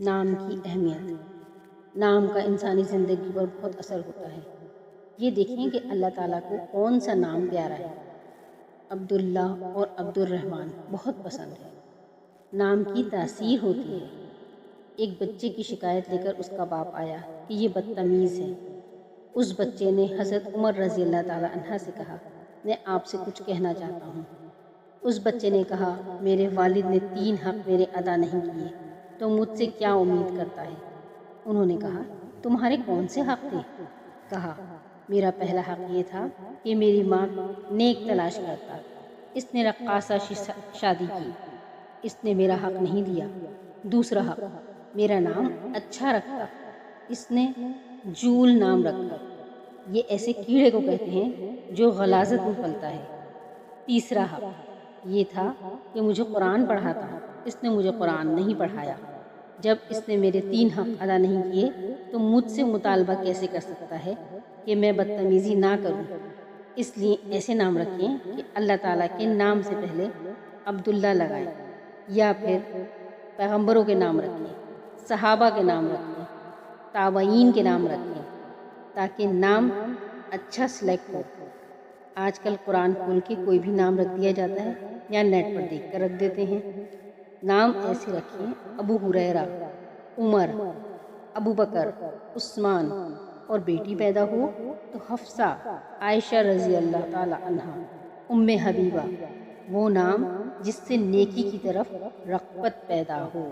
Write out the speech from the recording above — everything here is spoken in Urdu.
نام کی اہمیت۔ نام کا انسانی زندگی پر بہت اثر ہوتا ہے۔ یہ دیکھیں کہ اللہ تعالیٰ کو کون سا نام پیارا ہے۔ عبداللہ اور عبد الرحمن بہت پسند ہے۔ نام کی تاثیر ہوتی ہے۔ ایک بچے کی شکایت لے کر اس کا باپ آیا کہ یہ بدتمیز ہے۔ اس بچے نے حضرت عمر رضی اللہ تعالیٰ عنہ سے کہا، میں آپ سے کچھ کہنا چاہتا ہوں۔ اس بچے نے کہا، میرے والد نے 3 حق میرے ادا نہیں کیے تو مجھ سے کیا امید کرتا ہے؟ انہوں نے کہا، تمہارے کون سے حق تھے؟ کہا، میرا پہلا حق یہ تھا کہ میری ماں نیک تلاش کرتا، اس نے رقاصہ شادی کی، اس نے میرا حق نہیں دیا۔ دوسرا حق، میرا نام اچھا رکھتا، اس نے جول نام رکھا، یہ ایسے کیڑے کو کہتے ہیں جو غلاظت میں پلتا ہے۔ تیسرا حق یہ تھا کہ مجھے قرآن پڑھاتا، اس نے مجھے قرآن نہیں پڑھایا۔ جب اس نے میرے 3 حق ادا نہیں کیے تو مجھ سے مطالبہ کیسے کر سکتا ہے کہ میں بدتمیزی نہ کروں؟ اس لیے ایسے نام رکھیں کہ اللہ تعالیٰ کے نام سے پہلے عبداللہ لگائیں، یا پھر پیغمبروں کے نام رکھیں، صحابہ کے نام رکھیں، تابعین کے نام رکھیں، تاکہ نام اچھا سلیکٹ ہو۔ آج کل قرآن کھول کے کوئی بھی نام رکھ دیا جاتا ہے یا نیٹ پر دیکھ کر رکھ دیتے ہیں۔ نام ایسے رکھیں، ابو ہریرہ، عمر، ابو بکر، عثمان، اور بیٹی پیدا ہو تو حفصہ، عائشہ رضی اللہ تعالی عنہ، ام حبیبہ، وہ نام جس سے نیکی کی طرف رغبت پیدا ہو۔